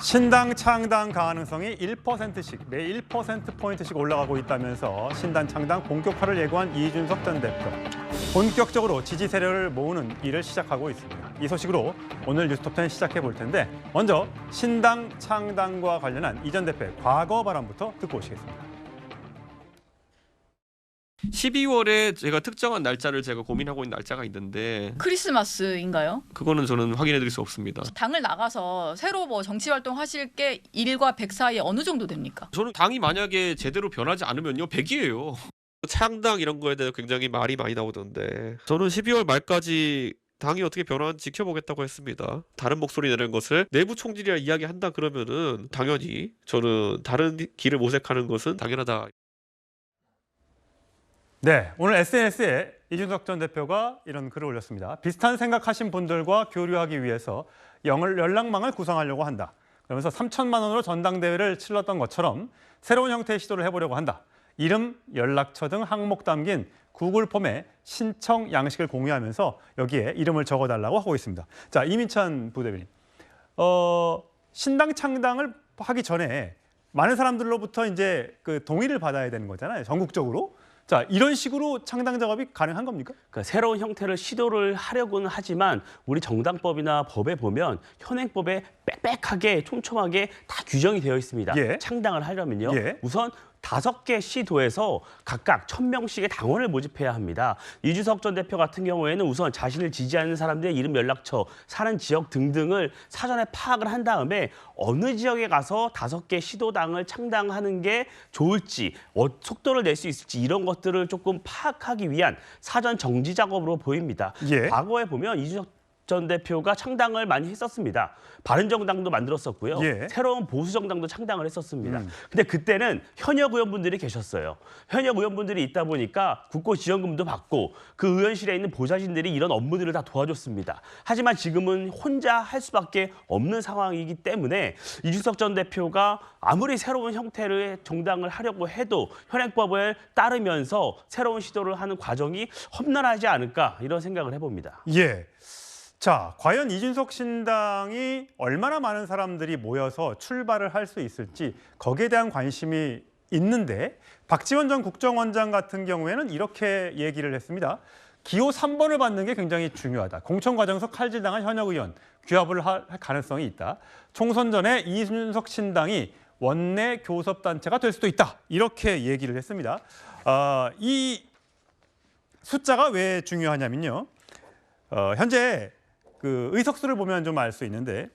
신당 창당 가능성이 1%씩, 매 1%포인트씩 올라가고 있다면서 신당 창당 본격화를 예고한 이준석 전 대표. 본격적으로 지지 세력을 모으는 일을 시작하고 있습니다. 이 소식으로 오늘 뉴스톱10 시작해 볼 텐데 먼저 신당 창당과 관련한 이 전 대표의 과거 발언부터 듣고 오시겠습니다. 12월에 제가 특정한 날짜를 제가 고민하고 있는 날짜가 있는데 크리스마스인가요? 그거는 저는 확인해 드릴 수 없습니다. 당을 나가서 새로 뭐 정치 활동 하실 게 1과 100 사이에 어느 정도 됩니까? 저는 당이 만약에 제대로 변하지 않으면요 100이에요. 창당 이런 거에 대해서 굉장히 말이 많이 나오던데 저는 12월 말까지 당이 어떻게 변화하는지 지켜보겠다고 했습니다. 다른 목소리 내는 것을 내부 총질이라 이야기한다 그러면은 당연히 저는 다른 길을 모색하는 것은 당연하다. 네, 오늘 SNS에 이준석 전 대표가 이런 글을 올렸습니다. 비슷한 생각하신 분들과 교류하기 위해서 연락망을 구성하려고 한다. 그러면서 3천만 원으로 전당대회를 치렀던 것처럼 새로운 형태의 시도를 해보려고 한다. 이름, 연락처 등 항목 담긴 구글 폼에 신청 양식을 공유하면서 여기에 이름을 적어달라고 하고 있습니다. 자, 이민찬 부대변인. 신당 창당을 하기 전에 많은 사람들로부터 이제 그 동의를 받아야 되는 거잖아요. 전국적으로. 자, 이런 식으로 창당 작업이 가능한 겁니까? 그러니까 새로운 형태를 시도를 하려고는 하지만 우리 정당법이나 법에 보면 현행법에 빽빽하게 촘촘하게 다 규정이 되어 있습니다. 예. 창당을 하려면요. 예. 우선 5개 시도에서 각각 1,000명씩의 당원을 모집해야 합니다. 이준석 전 대표 같은 경우에는 우선 자신을 지지하는 사람들의 이름, 연락처, 사는 지역 등등을 사전에 파악을 한 다음에 어느 지역에 가서 5개 시도당을 창당하는 게 좋을지, 속도를 낼 수 있을지 이런 것들을 조금 파악하기 위한 사전 정지 작업으로 보입니다. 예. 과거에 보면 이준석 전 대표가 창당을 많이 했었습니다. 바른정당도 만들었었고요. 예. 새로운 보수정당도 창당을 했었습니다. 근데 그때는 현역 의원분들이 계셨어요. 현역 의원분들이 있다 보니까 국고 지원금도 받고 그 의원실에 있는 보좌진들이 이런 업무들을 다 도와줬습니다. 하지만 지금은 혼자 할 수밖에 없는 상황이기 때문에 이준석 전 대표가 아무리 새로운 형태의 정당을 하려고 해도 현행법을 따르면서 새로운 시도를 하는 과정이 험난하지 않을까 이런 생각을 해봅니다. 예. 자, 과연 이준석 신당이 얼마나 많은 사람들이 모여서 출발을 할 수 있을지 거기에 대한 관심이 있는데 박지원 전 국정원장 같은 경우에는 이렇게 얘기를 했습니다. 기호 3번을 받는 게 굉장히 중요하다. 공천 과정에서 칼질당한 현역 의원 규합을 할 가능성이 있다. 총선 전에 이준석 신당이 원내 교섭단체가 될 수도 있다. 이렇게 얘기를 했습니다. 이 숫자가 왜 중요하냐면요. 현재 그 의석수를 보면 좀 알 수 있는데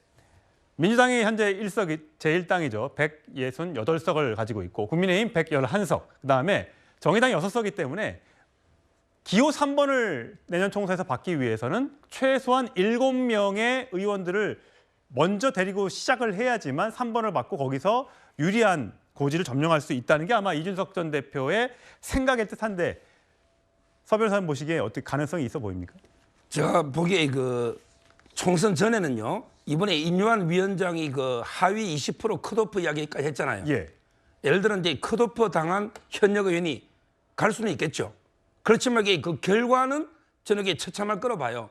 민주당이 현재 1석이 제1당이죠. 168석을 가지고 있고 국민의힘 111석, 그다음에 정의당이 6석이기 때문에 기호 3번을 내년 총선에서 받기 위해서는 최소한 7명의 의원들을 먼저 데리고 시작을 해야지만 3번을 받고 거기서 유리한 고지를 점령할 수 있다는 게 아마 이준석 전 대표의 생각일 듯한데 서 변호사님 보시기에 어떻게 가능성이 있어 보입니까? 제가 보기에 그 총선 전에는요, 이번에 인유한 위원장이 그 하위 20% 컷오프 이야기까지 했잖아요. 예. 예를 들어 이제 컷오프 당한 현역 의원이 갈 수는 있겠죠. 그렇지만 이게 그 결과는 저는 이게 처참할 거로 봐요.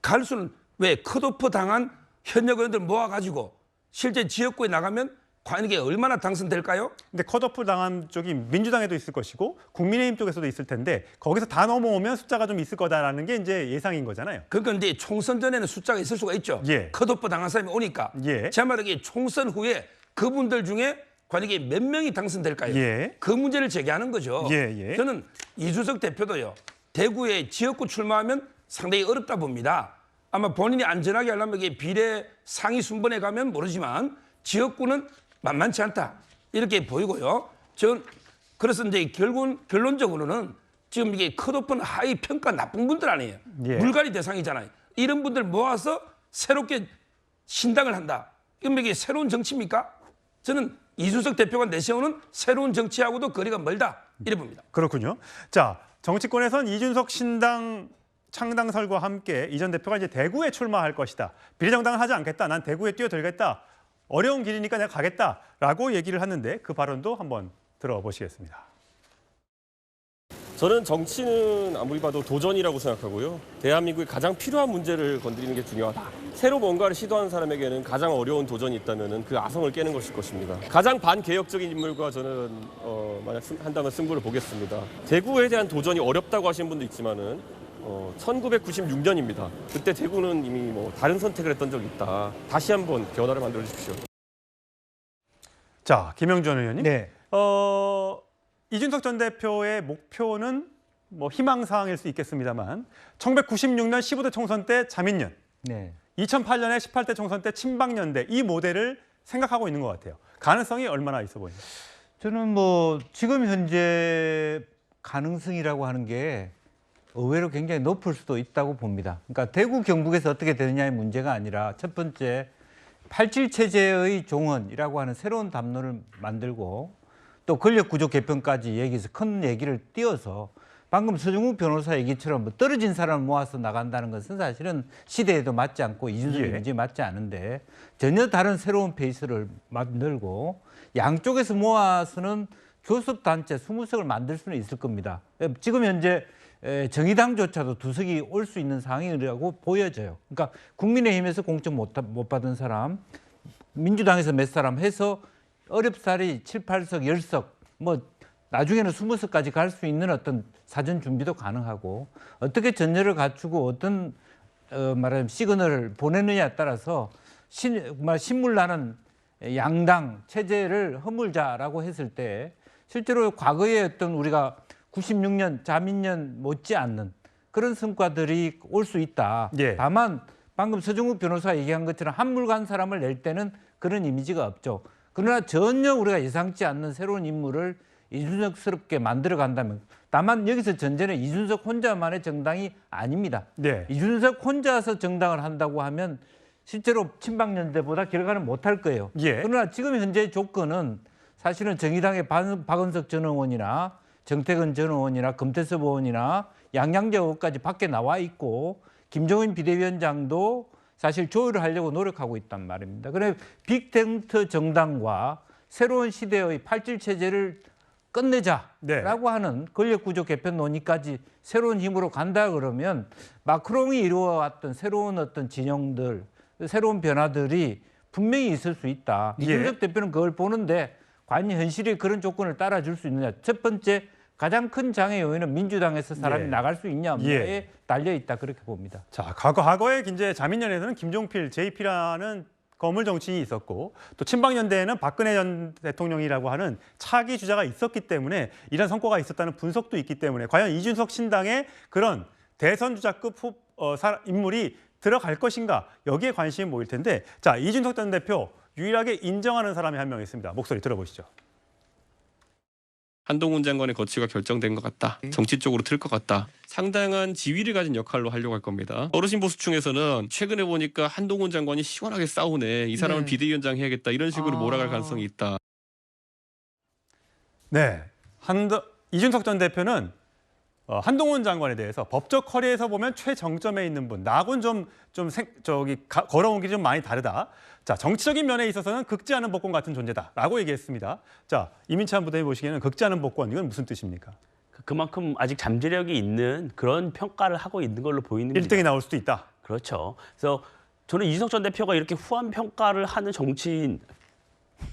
갈 수는 왜 컷오프 당한 현역 의원들 모아가지고 실제 지역구에 나가면 과연 이게 얼마나 당선될까요? 근데 컷오프 당한 쪽이 민주당에도 있을 것이고 국민의힘 쪽에서도 있을 텐데 거기서 다 넘어오면 숫자가 좀 있을 거다라는 게 이제 예상인 거잖아요. 그러니까 이제 총선 전에는 숫자가 있을 수가 있죠. 예. 컷오프 당한 사람이 오니까. 예. 제 말은 총선 후에 그분들 중에 과연 이게 몇 명이 당선될까요? 예. 그 문제를 제기하는 거죠. 예. 저는 이준석 대표도요. 대구에 지역구 출마하면 상당히 어렵다 봅니다. 아마 본인이 안전하게 하려면 이게 비례 상위 순번에 가면 모르지만 지역구는 만만치 않다. 이렇게 보이고요. 그래서 이제 결론적으로는 지금 이게 컷오프는 하위 평가 나쁜 분들 아니에요. 예. 물갈이 대상이잖아요. 이런 분들 모아서 새롭게 신당을 한다. 그럼 이게 새로운 정치입니까? 저는 이준석 대표가 내세우는 새로운 정치하고도 거리가 멀다. 이래 봅니다. 그렇군요. 자, 정치권에선 이준석 신당 창당설과 함께 이 전 대표가 이제 대구에 출마할 것이다. 비례정당은 하지 않겠다. 난 대구에 뛰어들겠다. 어려운 길이니까 내가 가겠다라고 얘기를 하는데 그 발언도 한번 들어보시겠습니다. 저는 정치는 아무리 봐도 도전이라고 생각하고요. 대한민국에 가장 필요한 문제를 건드리는 게 중요하다. 새로 뭔가를 시도하는 사람에게는 가장 어려운 도전이 있다면 그 아성을 깨는 것일 것입니다. 가장 반개혁적인 인물과 저는 만약 한다면 승부를 보겠습니다. 대구에 대한 도전이 어렵다고 하시는 분도 있지만은 1996년입니다. 그때 대구는 이미 뭐 다른 선택을 했던 적이 있다. 다시 한번 변화를 만들어 주십시오. 자, 김영준 의원님. 네. 이준석 전 대표의 목표는 뭐 희망사항일 수 있겠습니다만 1996년 15대 총선 때 자민련, 네. 2008년에 18대 총선 때 친박연대 이 모델을 생각하고 있는 것 같아요. 가능성이 얼마나 있어 보입니까? 저는 뭐 지금 현재 가능성이라고 하는 게 의외로 굉장히 높을 수도 있다고 봅니다. 그러니까 대구 경북에서 어떻게 되느냐의 문제가 아니라 첫 번째 87 체제의 종언이라고 하는 새로운 담론을 만들고 또 권력구조 개편까지 얘기해서 큰 얘기를 띄워서 방금 서정욱 변호사 얘기처럼 뭐 떨어진 사람을 모아서 나간다는 것은 사실은 시대에도 맞지 않고 이준석의 문제에 맞지 않은데 전혀 다른 새로운 페이스를 만들고 양쪽에서 모아서는 교섭단체 20석을 만들 수는 있을 겁니다. 지금 현재 정의당조차도 2석이 올 수 있는 상황이라고 보여져요. 그러니까 국민의힘에서 공천 못 받은 사람, 민주당에서 몇 사람 해서 어렵사리 7, 8석, 10석, 뭐 나중에는 20석까지 갈 수 있는 어떤 사전 준비도 가능하고 어떻게 전열을 갖추고 어떤 말하자면 시그널을 보내느냐에 따라서 신물나는 양당 체제를 허물자라고 했을 때 실제로 과거에 어떤 우리가 96년 자민련 못지않는 그런 성과들이 올 수 있다. 예. 다만 방금 서정욱 변호사가 얘기한 것처럼 한물간 사람을 낼 때는 그런 이미지가 없죠. 그러나 전혀 우리가 예상치 않는 새로운 인물을 이준석스럽게 만들어 간다면 다만 여기서 전제는 이준석 혼자만의 정당이 아닙니다. 네. 이준석 혼자서 정당을 한다고 하면 실제로 친박연대보다 결과는 못할 거예요. 예. 그러나 지금 현재 조건은 사실은 정의당의 박은석 전 의원이나 정태근 전 의원이나 금태섭 의원이나 양양재 의원까지 밖에 나와 있고 김종인 비대위원장도 사실 조율을 하려고 노력하고 있단 말입니다. 그래 빅텐트 정당과 새로운 시대의 87 체제를 끝내자라고 네. 하는 권력구조 개편 논의까지 새로운 힘으로 간다 그러면 마크롱이 이루어왔던 새로운 어떤 진영들, 새로운 변화들이 분명히 있을 수 있다. 예. 이준석 대표는 그걸 보는데 과연 현실이 그런 조건을 따라줄 수 있느냐. 첫 번째 가장 큰 장애 요인은 민주당에서 사람이 예. 나갈 수 있냐 없냐에 예. 달려 있다 그렇게 봅니다. 자, 과거에 이제 자민련에서는 김종필, JP라는 거물 정치인이 있었고 또 친박연대에는 박근혜 전 대통령이라고 하는 차기 주자가 있었기 때문에 이런 성과가 있었다는 분석도 있기 때문에 과연 이준석 신당에 그런 대선 주자급 인물이 들어갈 것인가 여기에 관심이 모일 텐데 자, 이준석 전 대표 유일하게 인정하는 사람이 한 명 있습니다. 목소리 들어보시죠. 한동훈 장관의 거취가 결정된 것 같다. 정치 쪽으로 틀 것 같다. 상당한 지위를 가진 역할로 하려고 할 겁니다. 어르신 보수층에서는 최근에 보니까 한동훈 장관이 시원하게 싸우네. 이 사람을 네. 비대위원장 해야겠다. 이런 식으로 몰아갈 가능성이 있다. 네, 이준석 전 대표는 한동훈 장관에 대해서 법적 커리에서 보면 최정점에 있는 분, 나하고는 걸어온 길이 좀 많이 다르다. 자, 정치적인 면에 있어서는 극지 않은 복권 같은 존재다라고 얘기했습니다. 자, 이민찬 부대에 보시기에는 극지 않은 복권 이건 무슨 뜻입니까? 그만큼 아직 잠재력이 있는 그런 평가를 하고 있는 걸로 보이는 1등이 나올 수도 있다. 그렇죠. 그래서 저는 이준석 전 대표가 이렇게 후한 평가를 하는 정치인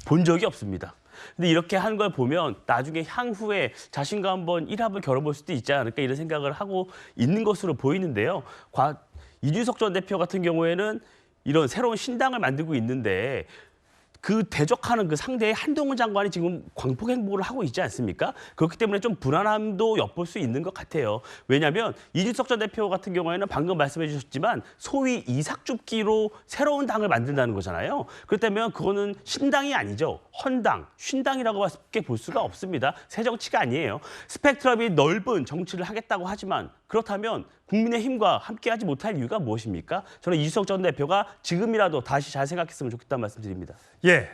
본 적이 없습니다. 근데 이렇게 하는 걸 보면 나중에 향후에 자신과 한번 일합을 겨뤄볼 수도 있지 않을까 이런 생각을 하고 있는 것으로 보이는데요. 이준석 전 대표 같은 경우에는 이런 새로운 신당을 만들고 있는데 그 대적하는 그 상대의 한동훈 장관이 지금 광폭 행보를 하고 있지 않습니까? 그렇기 때문에 좀 불안함도 엿볼 수 있는 것 같아요. 왜냐하면 이준석 전 대표 같은 경우에는 방금 말씀해 주셨지만 소위 이삭줍기로 새로운 당을 만든다는 거잖아요. 그렇다면 그거는 신당이 아니죠. 헌당, 쉰당이라고밖에 볼 수가 없습니다. 새 정치가 아니에요. 스펙트럼이 넓은 정치를 하겠다고 하지만 그렇다면 국민의힘과 함께하지 못할 이유가 무엇입니까? 저는 이준석 전 대표가 지금이라도 다시 잘 생각했으면 좋겠다는 말씀드립니다. 예,